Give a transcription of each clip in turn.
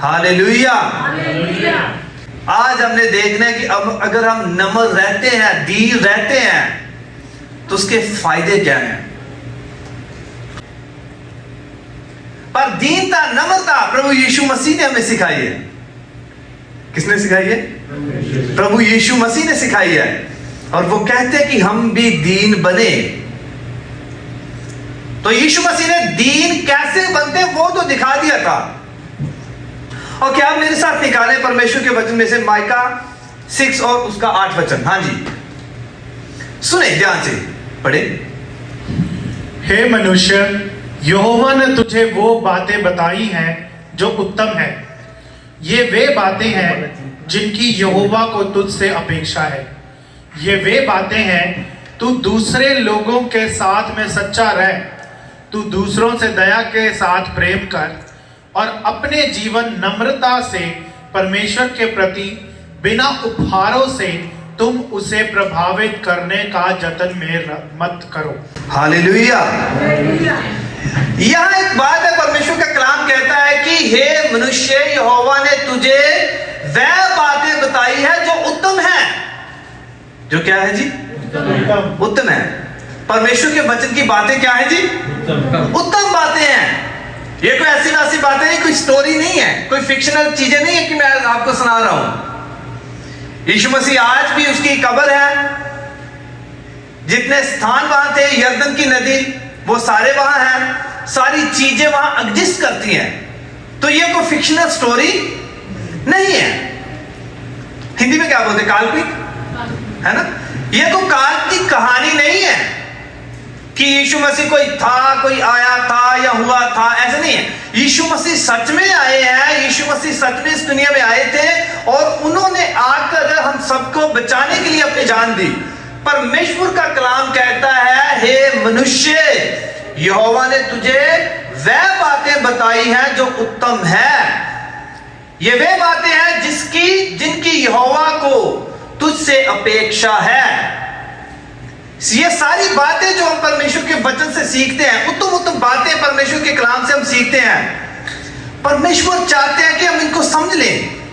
Hallelujah. आज हमने देखना है कि अब अगर हम नम्र रहते हैं, दीन रहते हैं, तो उसके फायदे क्या हैं। पर दीनता, नम्रता प्रभु यीशु मसीह ने हमें सिखाई है। किसने सिखाई है? प्रभु यीशु मसीह ने सिखाई है। और वो कहते हैं कि हम भी दीन बने। तो यीशु मसीह ने दीन कैसे बनते वो तो दिखा दिया था। और क्या आप मेरे साथ निकालें परमेश्वर के वचन में से माइका 6 और उसका 8 वचन। हाँ जी, सुने ध्यान से, पढ़े। हे मनुष्य, यहोवा ने तुझे वो बातें बताई हैं जो उत्तम है। ये वे बातें हैं जिनकी यहोवा को तुझसे अपेक्षा है। ये वे बातें हैं, तू दूसरे लोगों के साथ में सच्चा रह, तू दूसरों से दया के साथ प्रेम कर और अपने जीवन नम्रता से परमेश्वर के प्रति बिना उपहारों से तुम उसे प्रभावित करने का जतन में मत करो। हालेलुया। यहां एक बात है, परमेश्वर का कलाम कहता है कि हे मनुष्य, यहोवा ने तुझे वह बातें बताई है जो उत्तम है। जो क्या है जी? उत्तम है। परमेश्वर के वचन की बातें क्या है जी? उत्तम बातें हैं। ये कोई ऐसी वैसी बातें नहीं, कोई स्टोरी नहीं है, कोई फिक्शनल चीजें नहीं है कि मैं आपको सुना रहा हूं। यीशु मसीह आज भी उसकी कब्र है, जितने स्थान वहां थे, यरदन की नदी, वो सारे वहां हैं, सारी चीजें वहां एग्जिस्ट करती हैं। तो ये कोई फिक्शनल स्टोरी नहीं है। हिंदी में क्या बोलते, काल्पनिक है ना। ये तो काल्पनिक कहानी नहीं है कि यीशु मसीह कोई था, कोई आया था या हुआ था, ऐसा नहीं है। यीशु मसीह सच में आए हैं। यीशु मसीह सच में इस दुनिया में आए थे और उन्होंने आकर हम सबको बचाने के लिए अपनी जान दी। परमेश्वर का कलाम कहता है, हे मनुष्य, यहोवा ने तुझे वह बातें बताई हैं जो उत्तम है। ये वे बातें हैं जिनकी यहोवा को तुझसे अपेक्षा है। ये सारी बातें जो हम परमेश्वर के वचन से सीखते हैं, उत्तम उत्तम बातें परमेश्वर के कलाम से हम सीखते हैं। परमेश्वर चाहते हैं कि हम इनको समझ लें।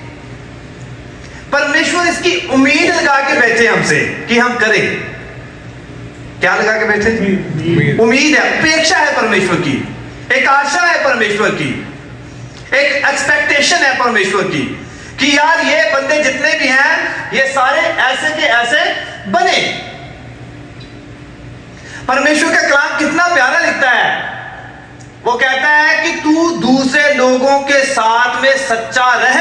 परमेश्वर इसकी उम्मीद लगा के बैठे हमसे कि हम करें। क्या लगा के बैठे? उम्मीद है, अपेक्षा है परमेश्वर की, एक आशा है परमेश्वर की, एक एक्सपेक्टेशन है परमेश्वर की कि यार ये बंदे जितने भी हैं ये सारे ऐसे के ऐसे बने। परमेश्वर का कलाम कितना प्यारा लिखता है। वो कहता है कि तू दूसरे लोगों के साथ में सच्चा रह,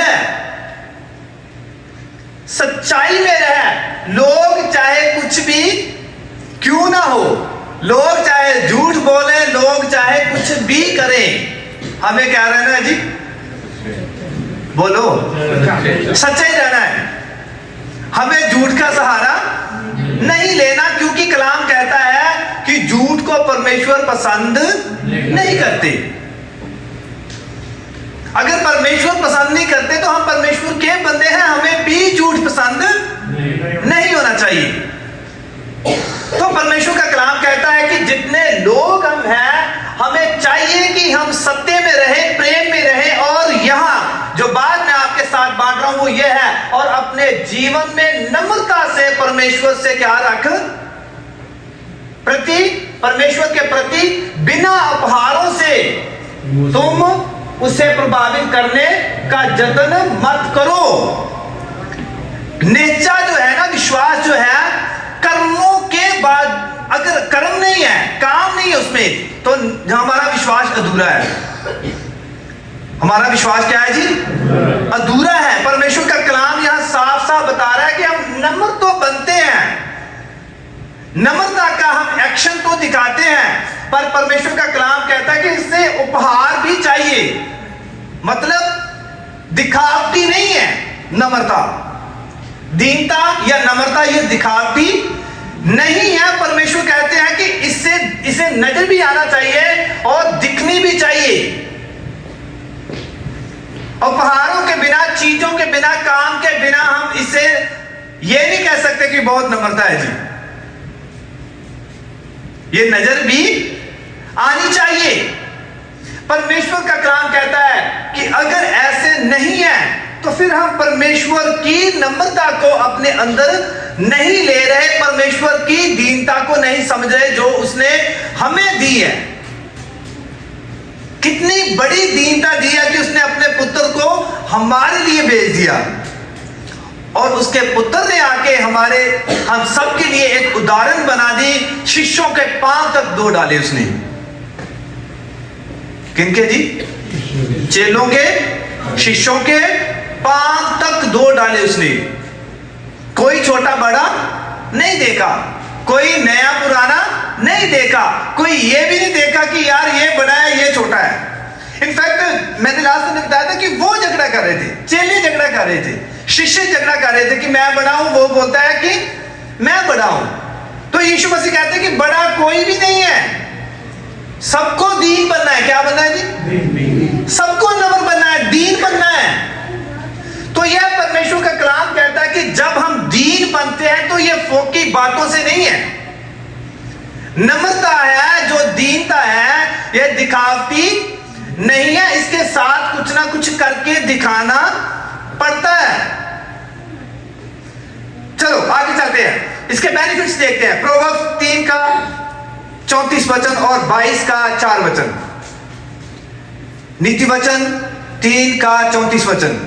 सच्चाई में रह। लोग चाहे कुछ भी क्यों ना हो, लोग चाहे झूठ बोले, लोग चाहे कुछ भी करें, हमें क्या रहना है जी? बोलो, सच्चाई रहना है। हमें झूठ का सहारा नहीं लेना, क्योंकि कलाम कहता है कि झूठ को परमेश्वर पसंद नहीं करते। अगर परमेश्वर पसंद नहीं करते तो हम परमेश्वर के बंदे हैं, हमें भी झूठ पसंद नहीं होना चाहिए। तो परमेश्वर का कलाम कहता है कि जितने लोग हम हैं, हमें चाहिए कि हम सत्य में रहें, प्रेम में रहें। और यहां जो बात मैं आपके साथ बांट रहा हूं वो ये है, और अपने जीवन में नम्रता से परमेश्वर से क्या रख, परमेश्वर के प्रति बिना उपहारों से तुम उसे प्रभावित करने का जतन मत करो। निश्चय जो है ना, विश्वास जो है, कर्मों के बाद, अगर कर्म नहीं है, काम नहीं है उसमें, तो हमारा विश्वास अधूरा है। हमारा विश्वास क्या है जी? अधूरा है। परमेश्वर का कलाम यहां साफ साफ बता रहा है कि हम नम्र तो बनते हैं, नम्रता का हम एक्शन तो दिखाते हैं, पर परमेश्वर का कलाम कहता है कि इससे उपहार भी चाहिए। मतलब दिखावटी नहीं है नम्रता, दीनता या नम्रता ये दिखावटी नहीं है। परमेश्वर कहते हैं कि इसे नजर भी आना चाहिए और दिखनी भी चाहिए। उपहारों के बिना, चीजों के बिना, काम के बिना हम इसे ये नहीं कह सकते कि बहुत नम्रता है जी। ये नजर भी आनी चाहिए। परमेश्वर का कलाम कहता है कि अगर ऐसे नहीं है तो फिर हम परमेश्वर की नम्रता को अपने अंदर नहीं ले रहे, परमेश्वर की दीनता को नहीं समझ रहे जो उसने हमें दी है। कितनी बड़ी दीनता दी है कि उसने अपने पुत्र को हमारे लिए भेज दिया, और उसके पुत्र ने आके हम सब के लिए एक उदाहरण बना दी। शिष्यों के पांव तक धो डाले उसने। किनके जी? चेलों के, शिष्यों के पांव तक धो डाले उसने। कोई छोटा बड़ा नहीं देखा, कोई नया पुराना नहीं देखा, कोई ये भी नहीं देखा कि यार ये बड़ा है ये छोटा है। इनफैक्ट मैंने लास्ट में बताया था कि वो झगड़ा कर रहे थे, चेले झगड़ा कर रहे थे, शिष्य झगड़ा कर रहे थे कि मैं बड़ा हूं, वो बोलता है कि मैं बड़ा हूं। तो यीशु मसीह कहते हैं कि बड़ा कोई भी नहीं है, सबको दीन बनना है। क्या बनना है जी? सबको नम्र बनना है, दीन बनना है। तो यह परमेश्वर का कलाम कहता है कि जब हम दीन बनते हैं तो यह फोकी बातों से नहीं है। नम्रता है, जो दीनता है, यह दिखावटी नहीं है, इसके साथ कुछ ना कुछ करके दिखाना पड़ता है। चलो आगे चलते हैं, इसके बेनिफिट्स देखते हैं। प्रोवर्ब्स 3 का 34 वचन और 22 का 4 वचन। नीति वचन 3 का 34 वचन।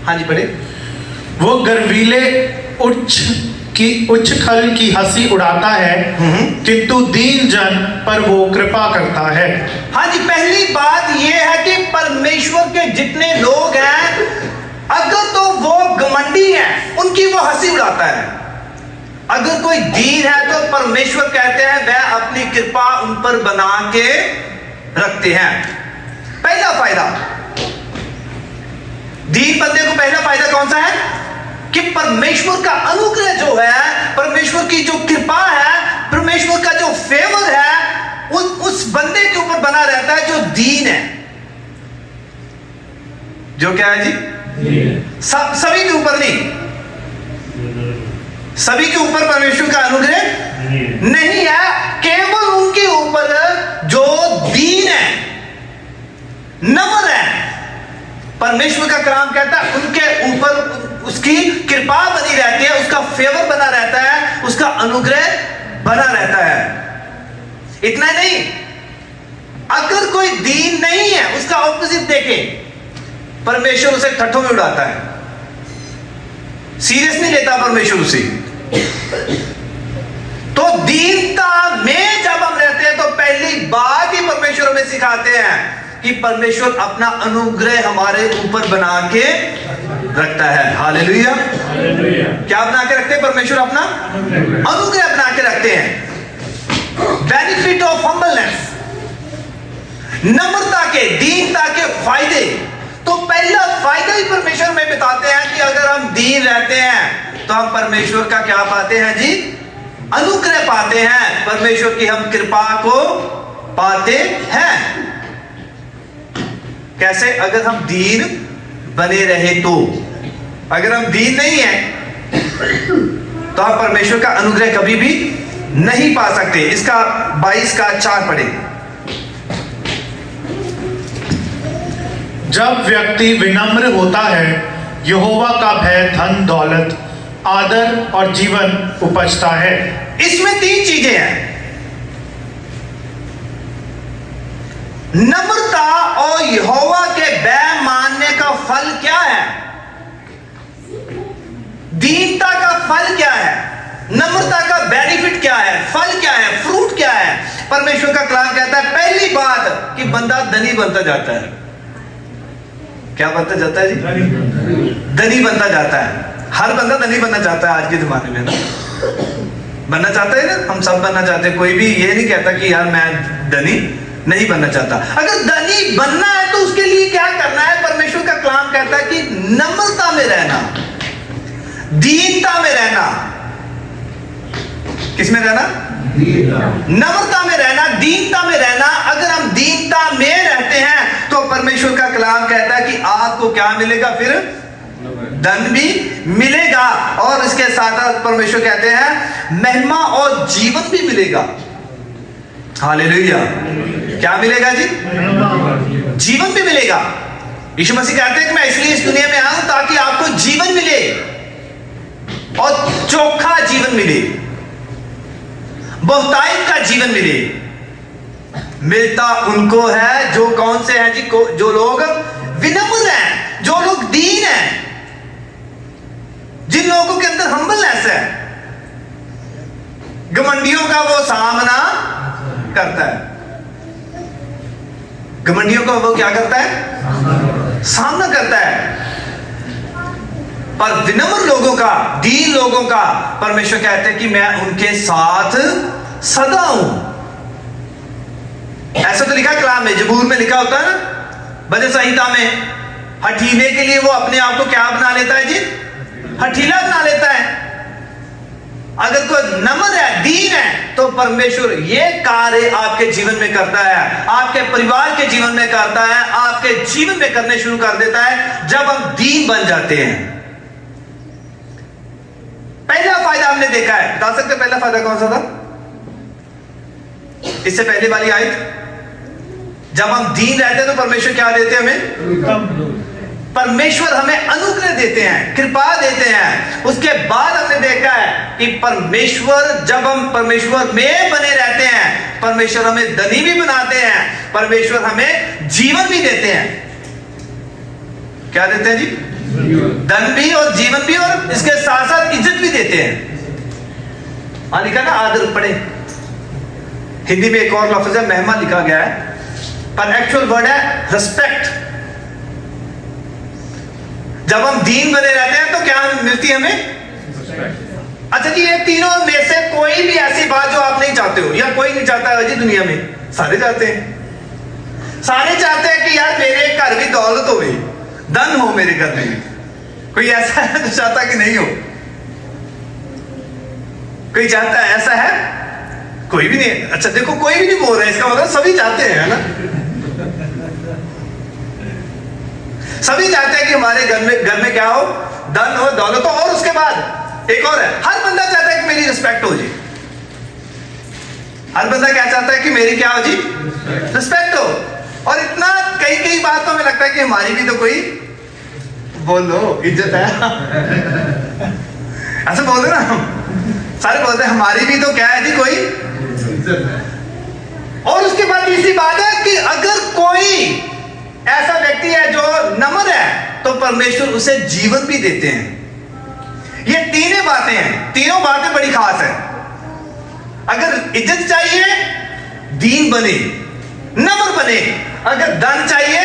हाँ जी पढ़े। वो गर्वीले उच्च खल की हंसी उड़ाता है, किंतु दीन जन पर वो कृपा करता है। हाँ जी, पहली बात यह है कि परमेश्वर के जितने लोग हैं, अगर तो वो घमंडी हैं, उनकी वो हंसी उड़ाता है। अगर कोई दीन है तो परमेश्वर कहते हैं वह अपनी कृपा उन पर बना के रखते हैं। पहला फायदा, दीन बंदे को पहला फायदा कौन सा है? कि परमेश्वर का अनुग्रह जो है, परमेश्वर की जो कृपा है, परमेश्वर का जो फेवर है, उस बंदे के ऊपर बना रहता है जो दीन है। जो क्या है जी? सभी के ऊपर नहीं, सभी के ऊपर परमेश्वर का अनुग्रह नहीं है, केवल उनके ऊपर जो दीन है, नम्र है। परमेश्वर का कलाम कहता है उनके ऊपर उसकी कृपा बनी रहती है, उसका फेवर बना रहता है, उसका अनुग्रह बना रहता है। इतना नहीं, अगर कोई दीन नहीं है, उसका ऑपोजिट देखें, परमेश्वर उसे ठट्ठों में उड़ाता है, सीरियस नहीं लेता परमेश्वर उसे। तो दीनता में जब हम रहते हैं तो पहली बात ही परमेश्वर हमें सिखाते हैं कि परमेश्वर अपना अनुग्रह हमारे ऊपर बना के रखता है। हालेलुया। क्या बना के रखते हैं? परमेश्वर अपना अनुग्रह बना के रखते हैं। बेनिफिट ऑफ हम्बलनेस, नम्रता के, दीनता के फायदे। तो पहला फायदा ही परमेश्वर में बताते हैं कि अगर हम दीन रहते हैं तो हम परमेश्वर का क्या पाते हैं जी? अनुग्रह पाते हैं, परमेश्वर की हम कृपा को पाते हैं। कैसे? अगर हम दीन बने रहे तो। अगर हम दीन नहीं है तो हम परमेश्वर का अनुग्रह कभी भी नहीं पा सकते। इसका 22 का 4 पढ़े। जब व्यक्ति विनम्र होता है, यहोवा का भय धन दौलत आदर और जीवन उपजता है। इसमें 3 चीजें हैं, नम्रता और यहोवा के भय मानने का फल क्या है? दीनता का फल क्या है? नम्रता का बेनिफिट क्या है? फल क्या है? फ्रूट क्या है? परमेश्वर का कलाम कहता है पहली बात कि बंदा धनी बनता जाता है। क्या बनता जाता है जी? धनी बनता जाता है। हर बंदा धनी बनना चाहता है आज के जमाने में ना, बनना चाहता है ना, हम सब बनना चाहते हैं। कोई भी ये नहीं कहता कि यार मैं धनी नहीं बनना चाहता। अगर धनी बनना है तो उसके लिए क्या करना है? परमेश्वर का कलाम कहता है कि नम्रता में रहना, दीनता में रहना। किस में रहना? नम्रता में रहना, दीनता में रहना। अगर हम दीनता में रहते हैं तो परमेश्वर का कलाम कहता है कि आपको क्या मिलेगा? फिर धन भी मिलेगा, और इसके साथ परमेश्वर कहते हैं महिमा और जीवन भी मिलेगा। हालेलुया। क्या मिलेगा जी? जीवन भी मिलेगा। यीशु मसीह कहते हैं कि मैं इसलिए इस दुनिया में आया हूं ताकि आपको जीवन मिले और चोखा जीवन मिले, बहुतायत का जीवन मिले। मिलता उनको है जो कौन से हैं जी? जो लोग विनम्र हैं, जो लोग दीन हैं, जिन लोगों के अंदर हम्बलनेस है। घमंडियों का वो सामना करता है। घमंडियों का वो क्या करता है? सामना करता है। पर विनम्र लोगों का, दीन लोगों का परमेश्वर कहते हैं कि मैं उनके साथ सदा हूं। ऐसा तो लिखा कलाम में, जबूर में लिखा होता है ना, भजन संहिता में, हठीले के लिए वो अपने आप को क्या बना लेता है जी? हठीला बना लेता है। अगर कोई नम्र है, दीन है, तो परमेश्वर ये कार्य आपके जीवन में करता है, आपके परिवार के जीवन में करता है, आपके जीवन में करने शुरू कर देता है जब हम दीन बन जाते हैं। पहला फायदा हमने देखा है, बता सकते पहला फायदा कौन सा था? इससे पहले वाली आयत, जब हम दीन रहते हैं तो परमेश्वर क्या देते हैं हमें? परमेश्वर हमें अनुग्रह देते हैं, कृपा देते हैं। उसके बाद हमने देखा है कि परमेश्वर, जब हम परमेश्वर में बने रहते हैं, परमेश्वर हमें धनी भी बनाते हैं, परमेश्वर हमें जीवन भी देते हैं। क्या देते हैं जी? धन भी और जीवन भी, और इसके साथ साथ इज्जत भी देते हैं। हाँ लिखा ना, आदर पड़े। हिंदी में एक और लफ्ज है महिमा लिखा गया है, पर एक्चुअल वर्ड है रिस्पेक्ट। जब हम दीन बने रहते हैं तो क्या मिलती है हमें? अच्छा जी, ये तीनों में से कोई भी ऐसी बात जो आप नहीं चाहते हो, या कोई नहीं चाहता है जी दुनिया में? सारे चाहते हैं। सारे चाहते हैं कि यार मेरे घर में दौलत हो, धन हो मेरे घर में। कोई ऐसा है जो चाहता कि नहीं हो? कोई चाहता है? ऐसा है? कोई भी नहीं। अच्छा देखो, कोई भी नहीं बोल रहा है, इसका मतलब सभी चाहते हैं, है ना? सभी चाहते हैं कि हमारे घर में क्या हो? धन हो, दौलत हो। और उसके बाद एक और है, हर बंदा चाहता है कि मेरी रिस्पेक्ट हो जी। हर बंदा क्या चाहता है कि मेरी क्या हो जी? रिस्पेक्ट हो। और इतना कई बातों में लगता है कि हमारी भी तो कोई बोलो इज्जत है। ऐसे बोलते ना हम, सारे बोलते हैं हमारी भी तो क्या है जी? कोई इज्जत है। और उसके बाद तीसरी बात है कि अगर कोई ऐसा व्यक्ति है जो नम्र है, तो परमेश्वर उसे जीवन भी देते हैं। ये तीनों बातें हैं, तीनों बातें बड़ी खास है। अगर इज्जत चाहिए, दीन बने, नम्र बने। अगर धन चाहिए,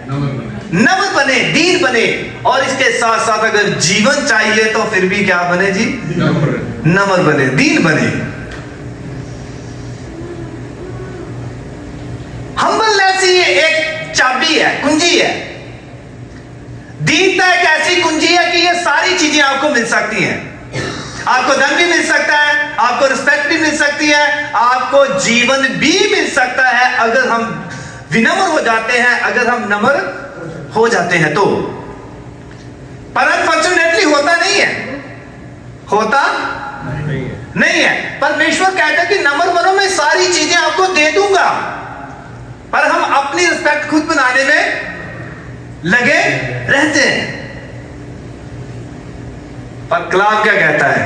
नम्र बने, दीन बने। और इसके साथ साथ अगर जीवन चाहिए तो फिर भी क्या बने जी? नम्र बने, दीन बने। हम्बलनेस ही एक चाबी है, कुंजी है। दीनता एक ऐसी कुंजी है कि ये सारी चीजें आपको मिल सकती हैं। आपको धन भी मिल सकता है, आपको रिस्पेक्ट भी मिल सकती है, आपको जीवन भी मिल सकता है अगर हम विनम्र हो जाते हैं, अगर हम नम्र हो जाते हैं तो। पर अनफॉर्चुनेटली होता नहीं है, होता नहीं है। परमेश्वर कहता है कि नम्र बनो, मैं सारी चीजें आपको दे दूंगा। पर हम अपनी रिस्पेक्ट खुद बनाने में लगे रहते हैं। पर कलाम क्या कहता है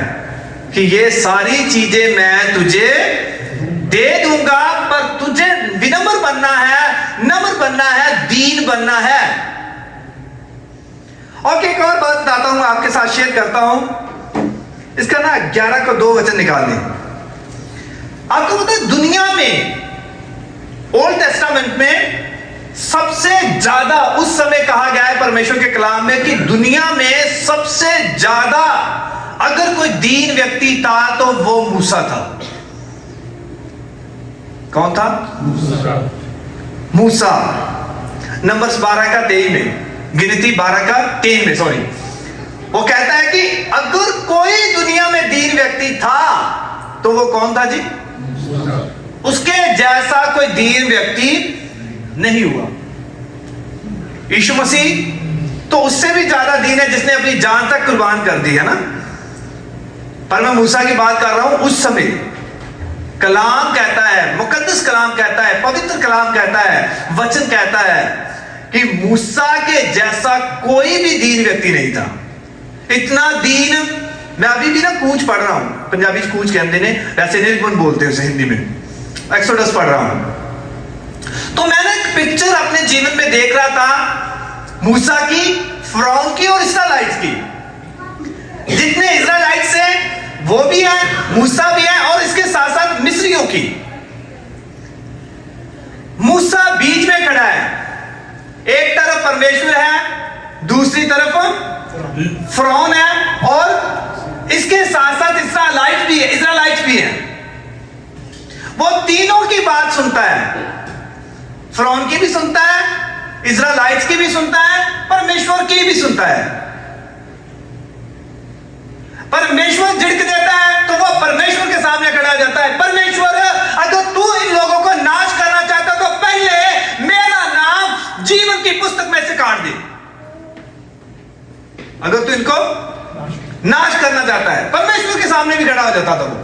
कि ये सारी चीजें मैं तुझे दे दूंगा, पर तुझे विनम्र बनना है, नम्र बनना है, दीन बनना है। और एक और बात बताता हूं, आपके साथ शेयर करता हूं। इसका ना 11 को 2 वचन निकाल दें। आपको पता है दुनिया में ओल्ड टेस्टामेंट में सबसे ज्यादा उस समय कहा गया है परमेश्वर के कलाम में कि दुनिया में सबसे ज्यादा अगर कोई दीन व्यक्ति था तो वो मूसा था। कौन था? मूसा। नंबर्स 12 का 23 में, गिनती 12 का 3 में, सॉरी, वो कहता है कि अगर कोई दुनिया में दीन व्यक्ति था तो वो कौन था जी? उसके जैसा कोई दीन व्यक्ति नहीं हुआ। यीशु मसीह तो उससे भी ज्यादा दीन है, जिसने अपनी जान तक कुर्बान कर दी है ना। पर मैं मूसा की बात कर रहा हूं उस समय। कलाम कहता है, मुकद्दस कलाम कहता है, पवित्र कलाम कहता है, वचन कहता है कि मूसा के जैसा कोई भी दीन व्यक्ति नहीं था। इतना दीन, मैं अभी भी ना कूच पढ़ रहा हूं, पंजाबी कूच कहते ने, वैसे निर्गुण बोलते हैं उसे हिंदी में, एक्सोडस पढ़ रहा हूं। तो मैंने एक पिक्चर अपने जीवन में देख रहा था मूसा की, फिरौन की और इस्राएलाइट्स की। जितने इस्राएलाइट्स हैं वो भी है, मूसा भी है, और इसके साथ साथ मिस्रियों की। मूसा बीच में खड़ा है, एक तरफ परमेश्वर है, दूसरी तरफ फिरौन है, और इसके साथ साथ इस्राएलाइट्स भी है। वो तीनों की बात सुनता है, फिरौन की भी सुनता है, इस्राएलाइट्स की भी सुनता है, परमेश्वर की भी सुनता है। परमेश्वर झिड़क देता है तो वो परमेश्वर के सामने खड़ा हो जाता है, परमेश्वर अगर तू इन लोगों को नाश करना चाहता तो पहले मेरा नाम जीवन की पुस्तक में से काट दे। अगर तू इनको नाश करना चाहता है, परमेश्वर के सामने भी खड़ा हो जाता था वो।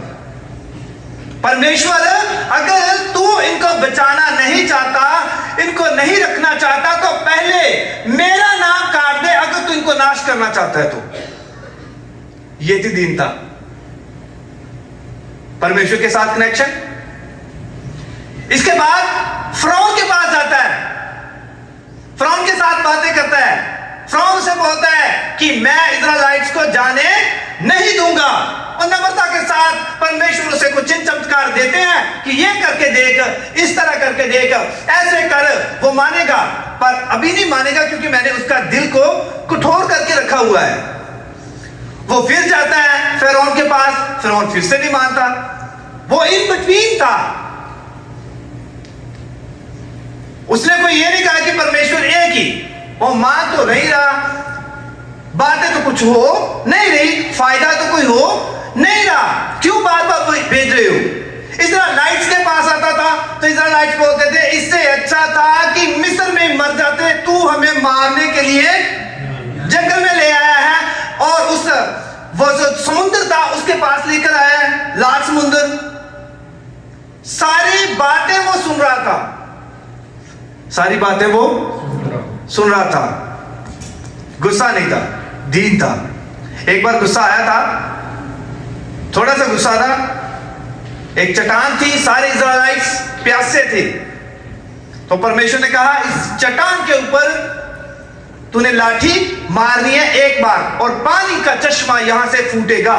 परमेश्वर अगर तू इनको बचाना नहीं चाहता, इनको नहीं रखना चाहता तो पहले मेरा नाम काट दे, अगर तू इनको नाश करना चाहता है तो। ये थी दीनता, परमेश्वर के साथ कनेक्शन। इसके बाद फिरौन के पास जाता है, फिरौन के साथ बातें करता है, फिरौन से बोलता है कि मैं इस्राएलाइट्स को जाने नहीं दूंगा। और नम्रता के साथ परमेश्वर उसे कुछ चिन्ह चमत्कार देते हैं कि ये करके देख, इस तरह करके देख, ऐसे कर, वो मानेगा। पर अभी नहीं मानेगा क्योंकि मैंने उसका दिल को कठोर करके रखा हुआ है। वो फिर जाता है फिरौन के पास, फिरौन फिर से नहीं मानता। वो इन बिटवीन था, उसने कोई ये नहीं कहा कि परमेश्वर एक ही, वो मान तो नहीं रहा, बातें तो कुछ हो नहीं रही, फायदा तो कोई हो नहीं रहा, क्यों बार बार भेज रहे हो। इस्राएलाइट्स के पास आता था तो इस्राएलाइट्स बोलते थे इससे अच्छा था कि मिस्र में मर जाते, तू हमें मारने के लिए जंगल में ले आया है, और वो जो समुद्र था उसके पास लेकर आया है, लाल समुद्र। सारी बातें वो सुन रहा था, सारी बातें वो सुन रहा था, गुस्सा नहीं था, दीन था। एक बार गुस्सा आया था, थोड़ा सा गुस्सा था, एक चट्टान थी, सारे इस्राएलाइट्स प्यासे थे, तो परमेश्वर ने कहा इस चट्टान के ऊपर तूने लाठी मारनी है एक बार, और पानी का चश्मा यहां से फूटेगा।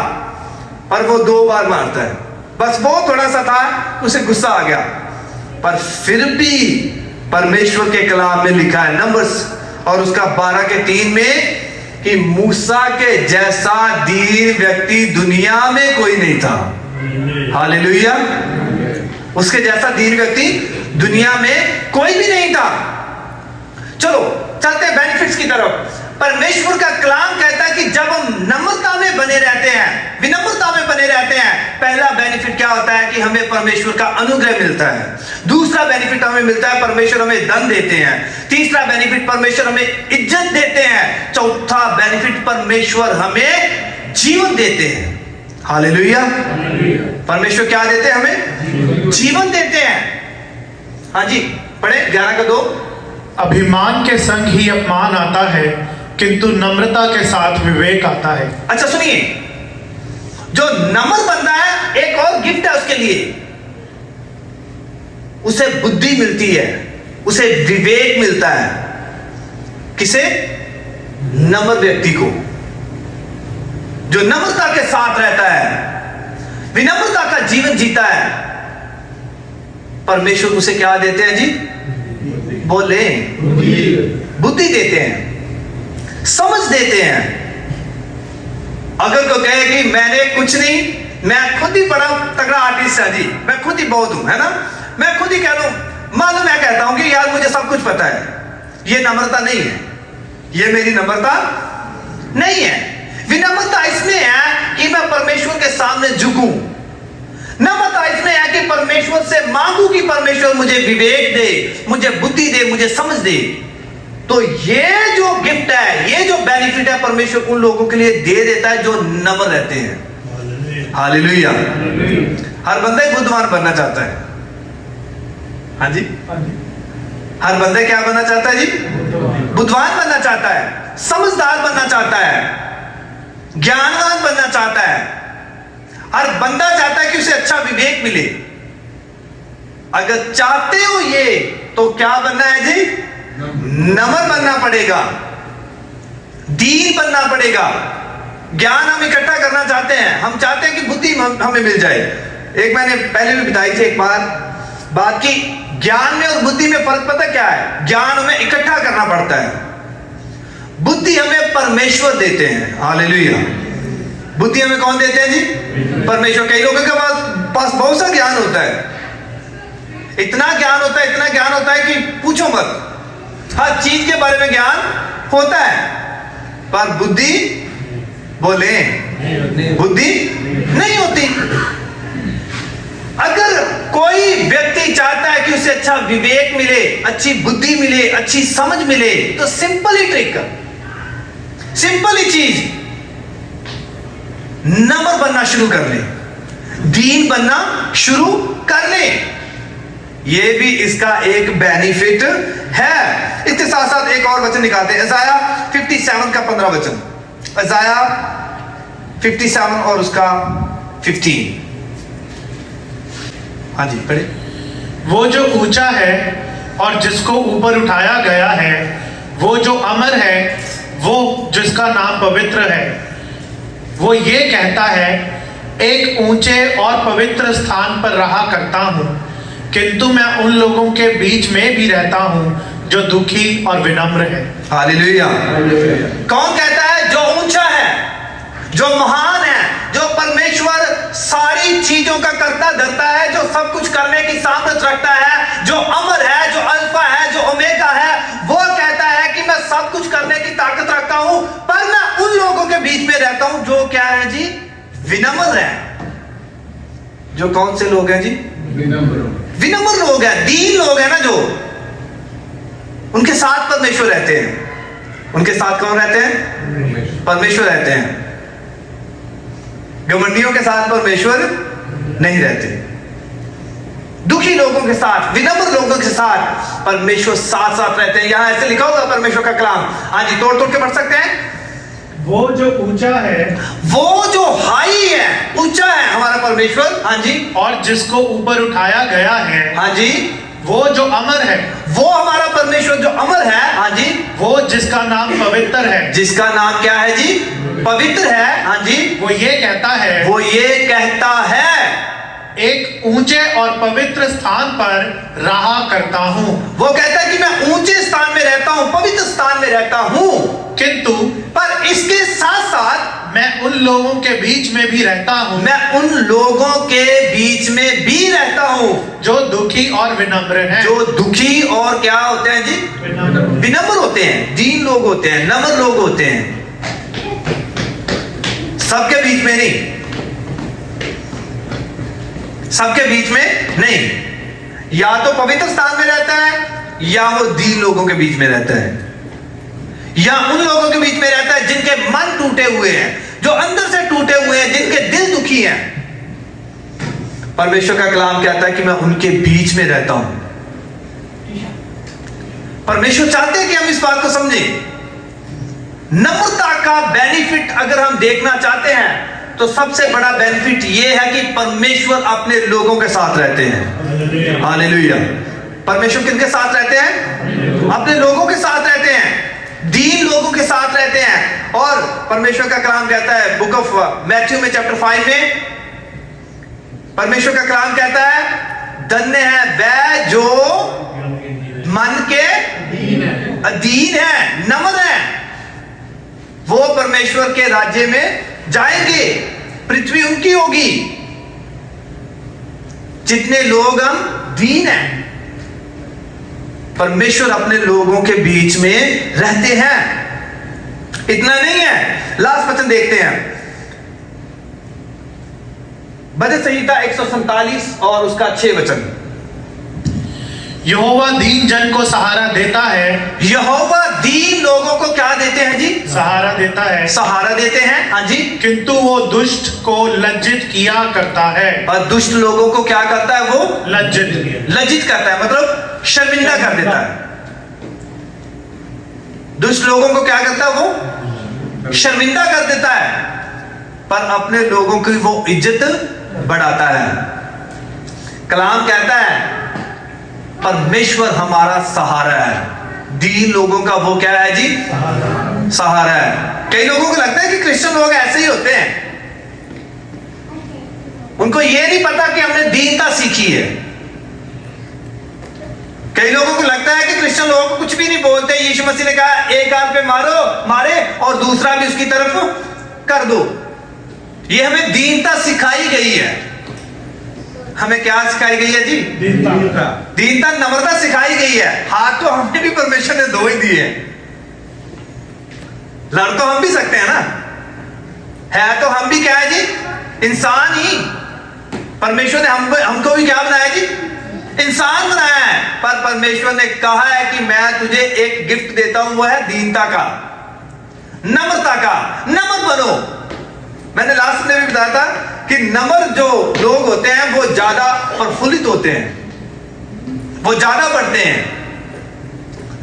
पर वो 2 बार मारता है, बस वो थोड़ा सा था, उसे गुस्सा आ गया। पर फिर भी परमेश्वर के कलाम में लिखा है नंबर्स और उसका 12:3 में कि मूसा के जैसा दीन व्यक्ति दुनिया में कोई नहीं था। हालेलुया, उसके जैसा दीन व्यक्ति दुनिया में कोई भी नहीं था। चलो चलते हैं बेनिफिट्स की तरफ। परमेश्वर का कलाम कहता है कि जब हम नम्रता में बने रहते हैं, विनम्रता में बने रहते हैं, पहला बेनिफिट क्या होता है कि हमें परमेश्वर का अनुग्रह मिलता है। दूसरा बेनिफिट हमें मिलता है, परमेश्वर हमें धन देते हैं। तीसरा बेनिफिट, परमेश्वर हमें इज्जत देते हैं। चौथा बेनिफिट, परमेश्वर हमें जीवन देते हैं। हालेलुया, परमेश्वर क्या देते हैं? हमें जीवन देते हैं। हाँ जी, पढ़े 11:2। अभिमान के संग ही अपमान आता है, किंतु नम्रता के साथ विवेक आता है। अच्छा सुनिए, जो नम्र बंदा है, एक और गिफ्ट है उसके लिए, उसे बुद्धि मिलती है, उसे विवेक मिलता है। किसे? नम्र व्यक्ति को, जो नम्रता के साथ रहता है, विनम्रता का जीवन जीता है। परमेश्वर उसे क्या देते हैं जी? बोले, बुद्धि देते हैं, समझ देते हैं। अगर कोई कहे कि मैंने कुछ नहीं, मैं खुद ही बड़ा तगड़ा आर्टिस्ट है जी, मैं खुद ही बहुत हूं, है ना, मैं खुद ही कह लूं, मालूम मैं कहता हूं कि यार मुझे सब कुछ पता है, ये नम्रता नहीं है, ये मेरी नम्रता नहीं है। विनम्रता इसमें है कि मैं परमेश्वर के सामने झुकूं। नम्रता इसमें है कि परमेश्वर से मांगू कि परमेश्वर मुझे विवेक दे, मुझे बुद्धि दे, मुझे समझ दे। तो ये जो गिफ्ट है, ये जो बेनिफिट है, परमेश्वर उन लोगों के लिए दे देता है जो नम्र रहते हैं। हालेलुया। हर बंदा ही बुद्धिमान बनना चाहता है। हाँ जी, हर बंदा क्या बनना चाहता है जी? बुद्धिमान बनना चाहता है, समझदार बनना चाहता है, ज्ञानवान बनना चाहता है। हर बंदा चाहता है कि उसे अच्छा विवेक मिले। अगर चाहते हो ये, तो क्या बनना है जी? नम्र बनना पड़ेगा, दीन बनना पड़ेगा। ज्ञान हम इकट्ठा करना चाहते हैं, हम चाहते हैं कि बुद्धि हमें मिल जाए। एक मैंने पहले भी बताई थी एक बात की ज्ञान में और बुद्धि में फर्क पता क्या है? ज्ञान हमें इकट्ठा करना पड़ता है, बुद्धि हमें परमेश्वर देते हैं। हालेलुया। बुद्धि हमें कौन देते हैं जी? परमेश्वर। कई लोगों के पास बहुत सा ज्ञान होता है, इतना ज्ञान होता है कि पूछो मत। हर चीज के बारे में ज्ञान होता है, पर बुद्धि बोले बुद्धि नहीं होती। अगर कोई व्यक्ति चाहता है कि उसे अच्छा विवेक मिले, अच्छी बुद्धि मिले, अच्छी समझ मिले, तो सिंपल ही ट्रिक, सिंपल ही चीज, नम्र बनना शुरू कर ले, दीन बनना शुरू कर ले। यह भी इसका एक बेनिफिट है। इसके साथ साथ एक और वचन निकालते हैं, इसाया 57 का 15 वचन, इसाया 57 और उसका 15। हाँ जी पढ़े। वो जो ऊंचा है और जिसको ऊपर उठाया गया है, वो जो अमर है, वो जिसका नाम पवित्र है, वो ये कहता है, एक ऊंचे और पवित्र स्थान पर रहा करता हूं, किंतु मैं उन लोगों के बीच में भी रहता हूं जो दुखी और विनम्र है। हालेलुया। कौन कहता है? जो ऊंचा है, जो महान है, जो परमेश्वर सारी चीजों का करता धरता है, जो सब कुछ करने की सामर्थ्य रखता है, जो अमर है, जो अल्फा है, जो ओमेगा है, वो कहता है कि मैं सब कुछ करने की ताकत रखता हूं, पर मैं उन लोगों के बीच में रहता हूं जो क्या है जी? विनम्र है। जो कौन से लोग हैं जी? विनम्र लोग हैं, दीन लोग हैं ना, जो उनके साथ परमेश्वर रहते हैं। उनके साथ कौन रहते हैं? परमेश्वर रहते हैं। घमंडियों के साथ परमेश्वर नहीं रहते। दुखी लोगों के साथ, विनम्र लोगों के साथ परमेश्वर साथ साथ रहते हैं। यहां ऐसे लिखा होगा परमेश्वर का कलाम। हाँ जी, तोड़ तोड़ के पढ़ सकते हैं। वो जो ऊंचा है, वो जो हाई है, ऊंचा है हमारा परमेश्वर। हाँ जी। और जिसको ऊपर उठाया गया है, हाँ जी। वो जो अमर है, वो हमारा परमेश्वर जो अमर है। हाँ जी। वो जिसका नाम पवित्र है, जिसका नाम क्या है जी? पवित्र है। हाँ जी। वो ये कहता है, वो ये कहता है, एक ऊंचे और पवित्र स्थान पर रहा करता हूं। वो कहता है कि मैं ऊंचे स्थान में रहता हूं, पवित्र स्थान में रहता हूं, किंतु पर इसके साथ साथ मैं उन लोगों के बीच में भी रहता हूं, मैं उन लोगों के बीच में भी रहता हूं जो दुखी और विनम्र हैं। जो दुखी और क्या होते हैं जी? विनम्र होते हैं, दीन लोग होते हैं, नम्र लोग होते हैं। सबके बीच में नहीं, सबके बीच में नहीं। या तो पवित्र स्थान में रहता है, या वो दीन लोगों के बीच में रहता है, या उन लोगों के बीच में रहता है जिनके मन टूटे हुए हैं, जो अंदर से टूटे हुए हैं, जिनके दिल दुखी हैं। परमेश्वर का कलाम कहता है कि मैं उनके बीच में रहता हूं। परमेश्वर चाहते हैं कि हम इस बात को समझें। नम्रता का बेनिफिट अगर हम देखना चाहते हैं, तो सबसे बड़ा बेनिफिट यह है कि परमेश्वर अपने लोगों के साथ रहते हैं। हालेलुया। परमेश्वर किनके साथ रहते हैं? अपने लोगों के साथ रहते हैं, दीन लोगों के साथ रहते हैं। और परमेश्वर का कलाम कहता है बुक ऑफ मैथ्यू में चैप्टर 5 में, परमेश्वर का कलाम कहता है, धन्य है वह जो मन के अधीन है, नम्र है, वो परमेश्वर के राज्य में जाएंगे, पृथ्वी उनकी होगी। जितने लोग हम दीन हैं, परमेश्वर अपने लोगों के बीच में रहते हैं। इतना नहीं है, लास्ट वचन देखते हैं, भजन संहिता 147 और उसका 6 वचन। यहोवा दीन जन को सहारा देता है। यहोवा दीन लोगों को क्या देते हैं जी? सहारा देता है, सहारा देते हैं। हाँ जी। किंतु वो दुष्ट को लज्जित किया करता है। और दुष्ट लोगों को क्या करता है? वो लज्जित करता है, मतलब शर्मिंदा कर देता है। दुष्ट लोगों को क्या करता है? वो शर्मिंदा कर देता है, पर अपने लोगों की वो इज्जत बढ़ाता है। कलाम कहता है परमेश्वर हमारा सहारा है। दीन लोगों का वो क्या है जी? सहारा है। कई लोगों को लगता है कि क्रिश्चियन लोग ऐसे ही होते हैं, उनको ये नहीं पता कि हमने दीनता सीखी है। कई लोगों को लगता है कि क्रिश्चियन लोगों को कुछ भी नहीं बोलते। यीशु मसीह ने कहा एक गाल पे मारे और दूसरा भी उसकी तरफ कर दो। ये हमें दीनता सिखाई गई है। हमें क्या सिखाई गई है जी? दीनता, नम्रता सिखाई गई है। हाथ तो हमें भी परमेश्वर ने धो ही दिए हैं। लड़ तो हम भी सकते हैं ना, है तो हम भी क्या है जी? इंसान ही। परमेश्वर ने हमको भी क्या बनाया जी? इंसान बनाया है। पर परमेश्वर ने कहा है कि मैं तुझे एक गिफ्ट देता हूं, वो है दीनता का, नम्रता का। नम्र बनो। मैंने लास्ट में भी बताया था कि नम्र जो लोग होते हैं वो ज्यादा प्रफुल्लित होते हैं, वो ज्यादा बढ़ते हैं।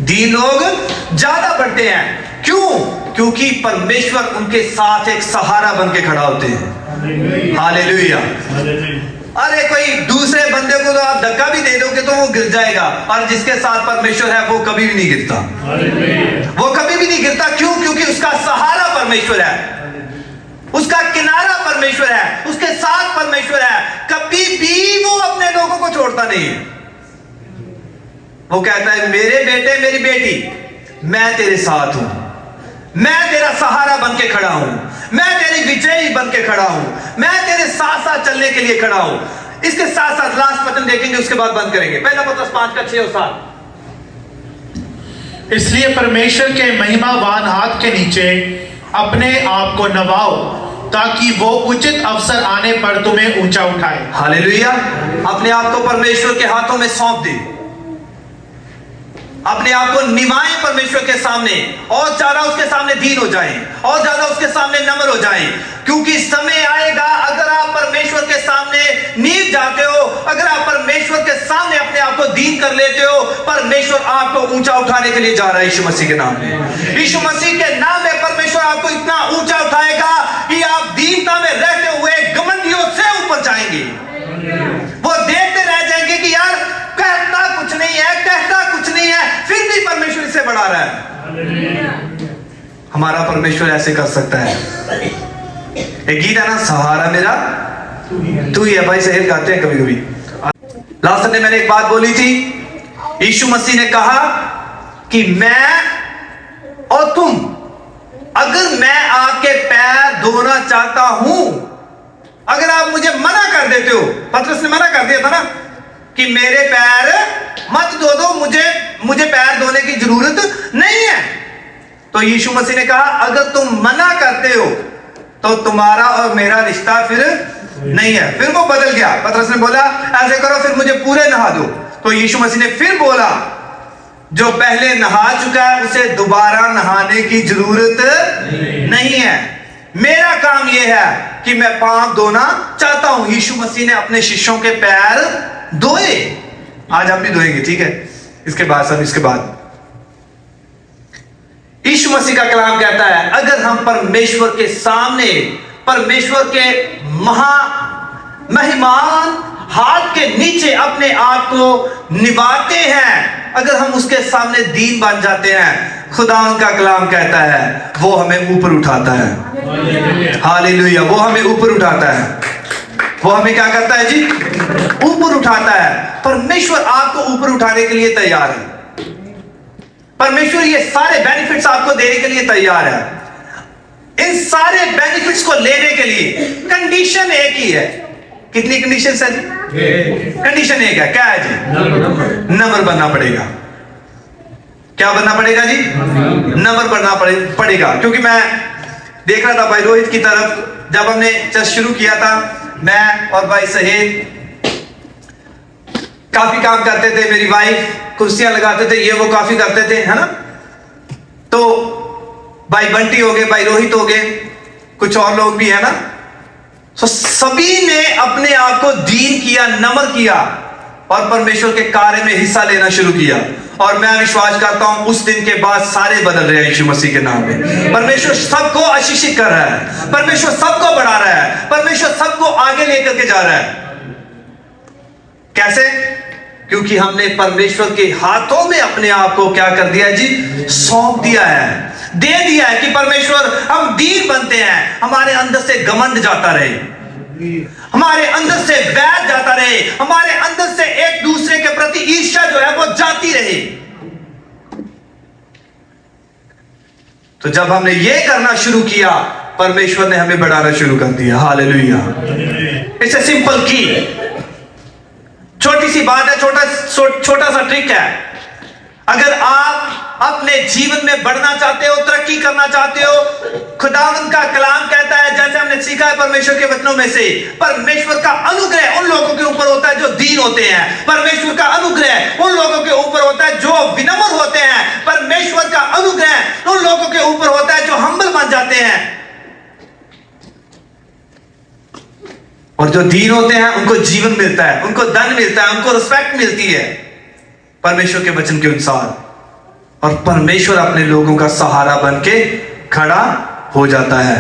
दीन लोग ज्यादा बढ़ते हैं। क्यों? क्योंकि परमेश्वर उनके साथ एक सहारा बन के खड़ा होते हैं। हालेलुया। अरे कोई दूसरे बंदे को तो आप धक्का भी दे दोगे तो वो गिर जाएगा, और जिसके साथ परमेश्वर है वो कभी भी नहीं गिरता। वो कभी भी नहीं गिरता। क्यों? क्योंकि उसका सहारा परमेश्वर है, उसका किनारा परमेश्वर है, उसके साथ परमेश्वर है। कभी भी वो अपने लोगों को छोड़ता नहीं है। वो कहता है मेरे बेटे मेरी बेटी, मैं तेरे साथ हूं, मैं तेरा सहारा बन के खड़ा हूं, मैं तेरी विजयी बन के खड़ा हूं, मैं तेरे साथ साथ चलने के लिए खड़ा हूं। इसके साथ साथ लास्ट वचन देखेंगे, उसके बाद बंद करेंगे। पहला पत्रस 5:6 और 7। इसलिए परमेश्वर के महिमावान हाथ के नीचे अपने आप को नवाओ, ताकि वो उचित अवसर आने पर तुम्हें ऊंचा उठाए। हालेलुया। अपने आप को परमेश्वर के हाथों में सौंप दे, अपने आप को निभाएं परमेश्वर के सामने, और ज्यादा उसके सामने दीन हो जाएं, और ज्यादा उसके सामने नम्र हो जाएं। क्योंकि समय आएगा, अगर आप परमेश्वर के सामने नींव जाते हो, अगर आप परमेश्वर के सामने अपने आप को दीन कर लेते हो, परमेश्वर आपको ऊंचा उठाने के लिए जा रहा है यीशु मसीह के नाम में। यीशु मसीह के नाम में परमेश्वर आपको इतना ऊंचा उठाएगा कि आप दीनता में रहते हुए घमंडियों से ऊपर जाएंगे। वो देखते रह जाएंगे कि यार कहता कुछ नहीं है, कहता कुछ नहीं है, फिर भी परमेश्वर इससे बढ़ा रहा है। हमारा परमेश्वर ऐसे कर सकता है। एक गीत है ना, सहारा मेरा तू ही है। भाई सहेल गाते हैं कभी कभी। लास्ट संडे मैंने एक बात बोली थी। यीशु मसीह ने कहा कि मैं और तुम, अगर मैं आपके पैर धोना चाहता हूं, अगर आप मुझे मना कर देते हो, पतरस ने मना कर दिया था ना कि मेरे पैर मत धो दो, मुझे पैर धोने की जरूरत नहीं है। तो यीशु मसीह ने कहा अगर तुम मना करते हो तो तुम्हारा और मेरा रिश्ता फिर नहीं है। फिर वो बदल गया। पतरस ने बोला ऐसे करो, फिर मुझे पूरे नहा दो। तो यीशु मसीह ने फिर बोला जो पहले नहा चुका है उसे दोबारा नहाने की जरूरत नहीं है। मेरा काम यह है कि मैं पांव धोना चाहता हूं। यीशु मसीह ने अपने शिष्यों के पैर धोए। आज हम भी धोएंगे, ठीक है? इसके बाद यीशु मसीह का कलाम कहता है अगर हम परमेश्वर के सामने, परमेश्वर के महिमान हाथ के नीचे अपने आप को निभाते हैं, अगर हम उसके सामने दीन बन जाते हैं, खुदा का कलाम कहता है वो हमें ऊपर उठाता है। हालेलुया। वो हमें ऊपर उठाता है। वो हमें क्या करता है जी? ऊपर उठाता है। परमेश्वर आपको ऊपर उठाने के लिए तैयार है। परमेश्वर ये सारे बेनिफिट्स आपको देने के लिए तैयार है। इन सारे बेनिफिट्स को लेने के लिए कंडीशन एक ही है। कितनी कंडीशन है जी? कंडीशन एक है। क्या है जी? नम्र बनना पड़ेगा। क्या बनना पड़ेगा जी? नम्र बनना पड़ेगा। क्योंकि मैं देख रहा था भाई रोहित की तरफ, जब हमने चर्च शुरू किया था, मैं और भाई सहेल काफी काम करते थे। मेरी वाइफ कुर्सियां लगाते थे, ये वो काफी करते थे, है ना? तो भाई बंटी हो गए, भाई रोहित हो गए, कुछ और लोग भी है ना। तो सभी ने अपने आप को दीन किया, नम्र किया और परमेश्वर के कार्य में हिस्सा लेना शुरू किया। और मैं विश्वास करता हूं उस दिन के बाद सारे बदल रहे हैं यीशु मसीह के नाम में। परमेश्वर सबको आशीषित कर रहा है, परमेश्वर सबको बढ़ा रहा है, परमेश्वर सबको आगे लेकर के जा रहा है। कैसे? क्योंकि हमने परमेश्वर के हाथों में अपने आप को क्या कर दिया जी? सौंप दिया है, दे दिया है कि परमेश्वर हम दीन बनते हैं, हमारे अंदर से घमंड जाता रहे, हमारे अंदर से वैर जाता रहे, हमारे अंदर से एक दूसरे के प्रति ईर्ष्या जो है वो जाती रहे। तो जब हमने ये करना शुरू किया, परमेश्वर ने हमें बढ़ाना शुरू कर दिया। हालेलुया। इट्स ए सिंपल की, छोटी सी बात है, छोटा सा ट्रिक है। अगर आप अपने जीवन में बढ़ना चाहते हो, तरक्की करना चाहते हो, खुदावंद का कलाम कहता है, जैसे हमने सीखा है परमेश्वर के वचनों में से, परमेश्वर का अनुग्रह उन लोगों के ऊपर होता है जो दीन होते हैं। परमेश्वर का अनुग्रह उन लोगों के ऊपर होता है जो विनम्र होते हैं। परमेश्वर का अनुग्रह उन लोगों के ऊपर होता है जो हम्बल बन जाते हैं। और जो दीन होते हैं उनको जीवन मिलता है, उनको धन मिलता है, उनको रिस्पेक्ट मिलती है परमेश्वर के वचन के अनुसार। और परमेश्वर अपने लोगों का सहारा बन के खड़ा हो जाता है।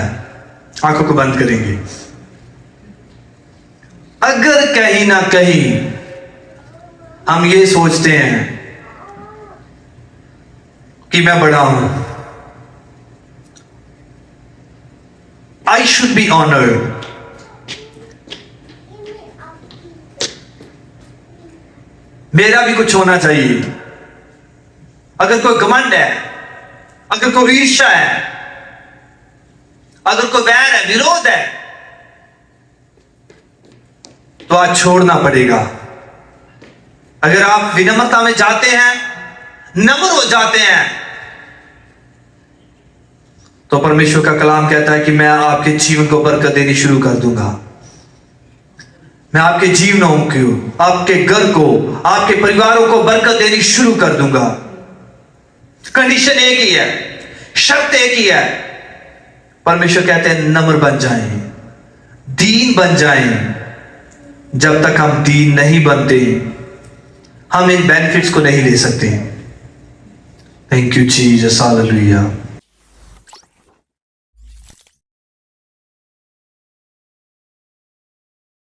आंखों को बंद करेंगे। अगर कहीं ना कहीं हम ये सोचते हैं कि मैं बड़ा हूं, आई शुड बी ऑनर्ड, मेरा भी कुछ होना चाहिए, अगर कोई घमंड है, अगर कोई ईर्ष्या है, अगर कोई वैर है, विरोध है, तो आज छोड़ना पड़ेगा। अगर आप विनम्रता में जाते हैं, नम्र हो जाते हैं, तो परमेश्वर का कलाम कहता है कि मैं आपके जीवन को बरकत देनी शुरू कर दूंगा। मैं आपके जीवनों को, आपके घर को, आपके परिवारों को बरकत देनी शुरू कर दूंगा। कंडीशन एक ही है, शर्त एक ही है। परमेश्वर कहते हैं नम्र बन जाएं, दीन बन जाएं। जब तक हम दीन नहीं बनते, हम इन बेनिफिट्स को नहीं ले सकते। Thank you Jesus, hallelujah.